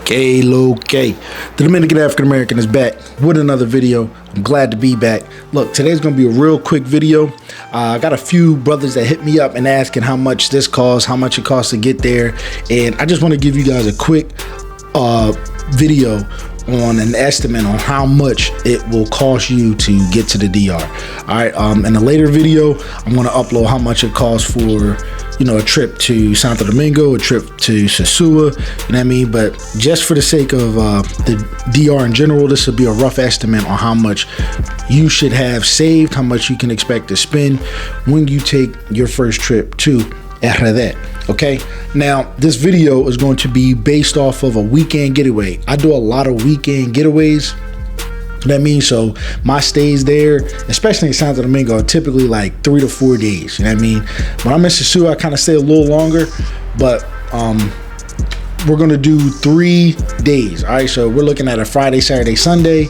The Dominican African American is back with another video. I'm glad to be back. Look, today's gonna be a real quick video. I got a few brothers that hit me up and asking how much this costs, how much it costs to get there, and I just want to give you guys a quick video on an estimate on how much it will cost you to get to the DR. All right, in a later video, I'm gonna upload how much it costs for, you know, a trip to Santo Domingo, a trip to Sosua, you know what I mean? But just for the sake of the DR in general, this will be a rough estimate on how much you should have saved, how much you can expect to spend when you take your first trip to RD. Okay, now this video is going to be based off of a weekend getaway. I do a lot of weekend getaways. That means, so my stays there, especially in Santo Domingo, are typically like 3 to 4 days. You know what I mean? When I'm in Sosua, I kind of stay a little longer, but we're gonna do 3 days. All right, so we're looking at a Friday, Saturday, Sunday.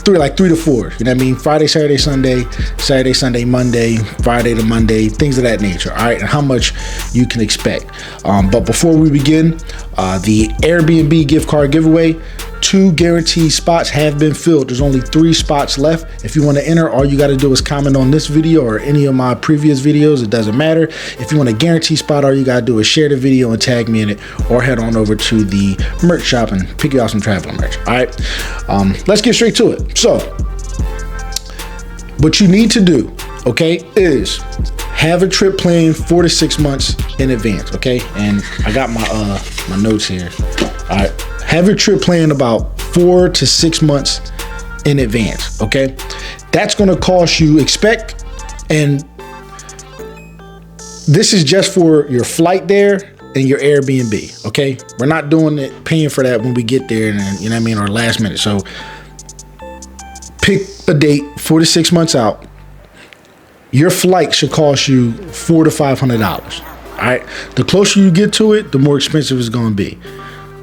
3 to 4, you know what I mean? Friday, Saturday, Sunday, Saturday, Sunday, Monday, Friday to Monday, things of that nature. All right, and how much you can expect. But before we begin, the Airbnb gift card giveaway, 2 guaranteed spots have been filled. There's only 3 spots left. If you want to enter, all you got to do is comment on this video or any of my previous videos. It doesn't matter. If you want a guaranteed spot, all you got to do is share the video and tag me in it, or head on over to the merch shop and pick you out some traveling merch. All right, let's get straight to it. So what you need to do, okay, is have a trip planned 4 to 6 months in advance. Okay, and I got my my notes here. All right, have your trip planned about 4 to 6 months in advance. Okay, that's going to cost you, expect, and this is just for your flight there and your Airbnb. Okay, we're not doing it, paying for that when we get there, and you know what I mean, or last minute. So pick a date 4 to 6 months out. Your flight should cost you $400 to $500. All right, the closer you get to it, the more expensive it's going to be.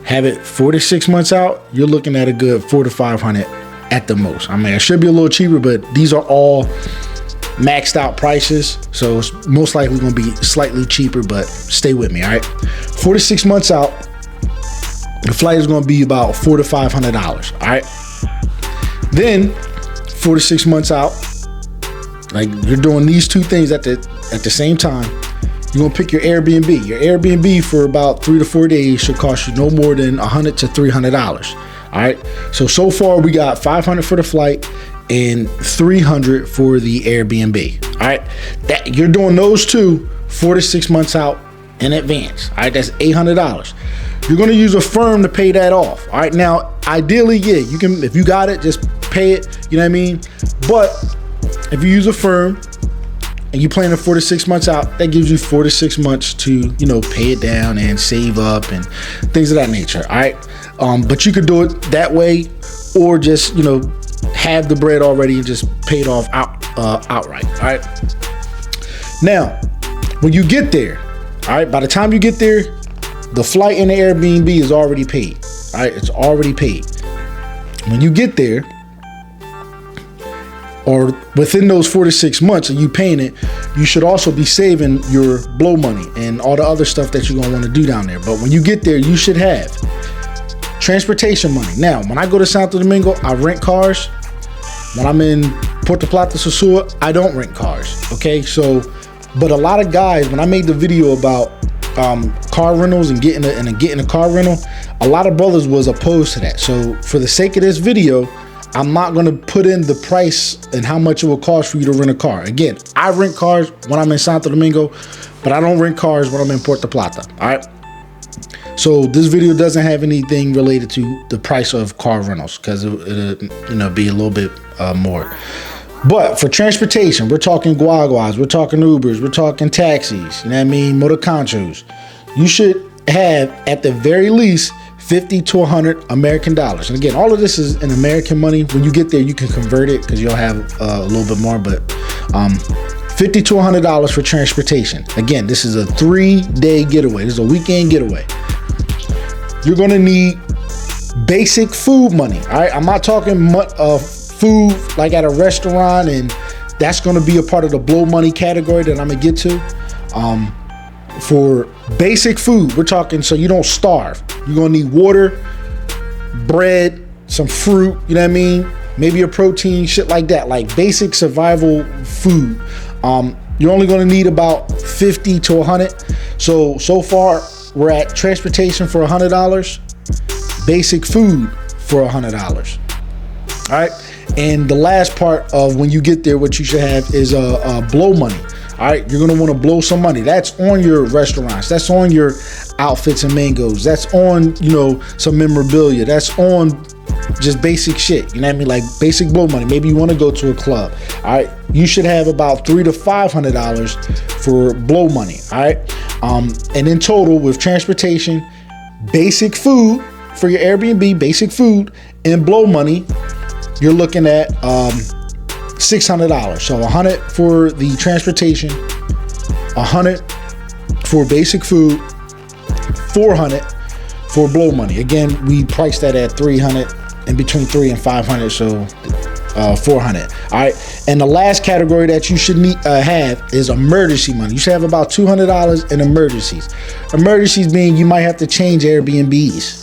Have it 4 to 6 months out, you're looking at a good $400 to $500 at the most. I mean, it should be a little cheaper, but these are all maxed out prices, so it's most likely going to be slightly cheaper, but stay with me. All right, 4 to 6 months out, the flight is going to be about $400 to $500. All right, then 4 to 6 months out, like you're doing these 2 things at the same time. You're gonna pick your Airbnb. Your Airbnb for about 3 to 4 days should cost you no more than $100 to $300. All right. So far we got $500 for the flight and $300 for the Airbnb. All right. That you're doing those 2 4 to 6 months out in advance. All right. That's $800. You're gonna use a firm to pay that off. All right. Now, ideally, yeah, you can, if you got it, just pay it. You know what I mean? But if you use a firm and you plan it 4 to 6 months out, that gives you 4 to 6 months to, you know, pay it down and save up and things of that nature. All right. But you could do it that way, or just, you know, have the bread already and just pay it off outright. All right. Now, when you get there, all right, by the time you get there, the flight and the Airbnb is already paid. All right. It's already paid. When you get there, or within those 4 to 6 months of you paying it, you should also be saving your blow money and all the other stuff that you're gonna want to do down there. But when you get there, you should have transportation money. Now, when I go to Santo Domingo, I rent cars. When I'm in Puerto Plata, Sosua, I don't rent cars. Okay, so, but a lot of guys, when I made the video about car rentals and getting a car rental, a lot of brothers was opposed to that. So for the sake of this video, I'm not going to put in the price and how much it will cost for you to rent a car. Again, I rent cars when I'm in Santo Domingo, but I don't rent cars when I'm in Puerto Plata. All right. So this video doesn't have anything related to the price of car rentals, because it'll, you know, be a little bit more. But for transportation, we're talking guaguas, we're talking Ubers, we're talking taxis, you know what I mean, motoconchos. You should have, at the very least, 50 to 100 American dollars. And again, all of this is in American money. When you get there, you can convert it because you'll have a little bit more, but $50 to $100 for transportation. Again, this is a 3-day getaway. This is a weekend getaway. You're gonna need basic food money. All right, I'm not talking food like at a restaurant, and that's gonna be a part of the blow money category that I'm gonna get to. For basic food, we're talking so you don't starve. You're gonna need water, bread, some fruit, you know what I mean? Maybe a protein, shit like that, like basic survival food. You're only gonna need about 50 to 100. So far we're at transportation for $100, basic food for $100. All right, and the last part of when you get there, what you should have is blow money. All right, you're gonna want to blow some money. That's on your restaurants. That's on your outfits and mangoes. That's on, you know, some memorabilia. That's on just basic shit. You know what I mean? Like basic blow money. Maybe you want to go to a club. All right, you should have about $300 to $500 for blow money. All right, and in total with transportation, basic food for your Airbnb, basic food, and blow money, you're looking at $600. So $100 for the transportation, $100 for basic food, $400 for blow money. Again, we priced that at $300, in between $300 and $500, so $400. All right, and the last category that you should need have is emergency money. You should have about $200 in emergencies. Emergencies being you might have to change Airbnbs.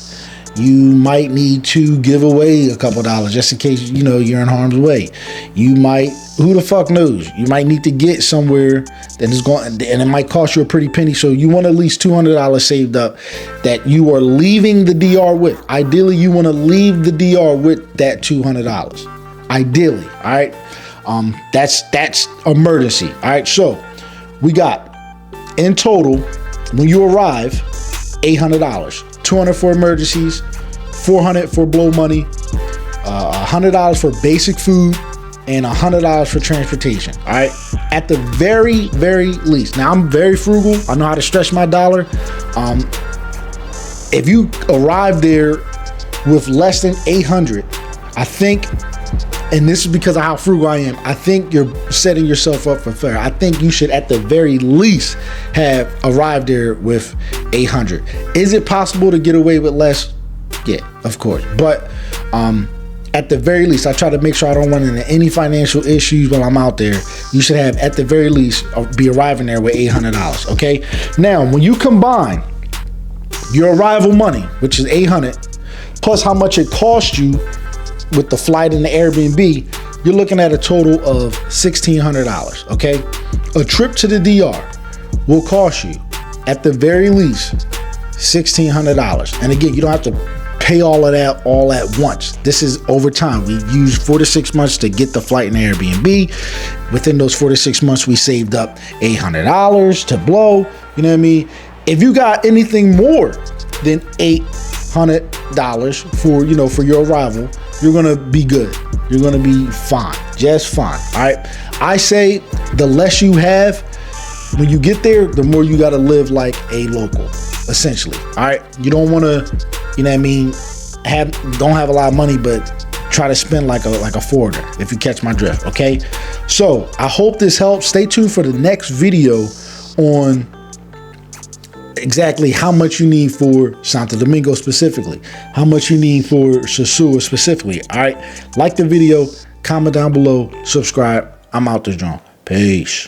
You might need to give away a couple dollars just in case, you know, you're in harm's way. You might, who the fuck knows? You might need to get somewhere that is going, and it might cost you a pretty penny. So you want at least $200 saved up that you are leaving the DR with. Ideally, you want to leave the DR with that $200. Ideally, all right. That's emergency. All right. So we got in total when you arrive $800. $200 for emergencies, $400 for blow money, $100 for basic food, and $100 for transportation. All right, at the very least. Now I'm very frugal. I know how to stretch my dollar. If you arrive there with less than $800, I think, and this is because of how frugal I am, I think you're setting yourself up for failure. I think you should at the very least have arrived there with $800. Is it possible to get away with less? Yeah, of course. But at the very least, I try to make sure I don't run into any financial issues while I'm out there. You should have at the very least be arriving there with $800. Okay. Now, when you combine your arrival money, which is $800, plus how much it cost you with the flight and the Airbnb, you're looking at a total of $1,600. Okay. A trip to the DR will cost you at the very least $1,600. And again, you don't have to pay all of that all at once. This is over time. We used 4 to 6 months to get the flight and Airbnb. Within those 4 to 6 months, we saved up $800 to blow. You know what I mean? If you got anything more than $800 for, you know, for your arrival, you're gonna be good. You're gonna be fine, just fine. All right. I say the less you have when you get there, the more you gotta live like a local, essentially. All right. You don't want to, you know what I mean, don't have a lot of money, but try to spend like a foreigner, if you catch my drift. Okay. So I hope this helps. Stay tuned for the next video on exactly how much you need for Santo Domingo specifically, how much you need for Sosua specifically. All right, like the video, comment down below, subscribe. I'm out this joint. Peace.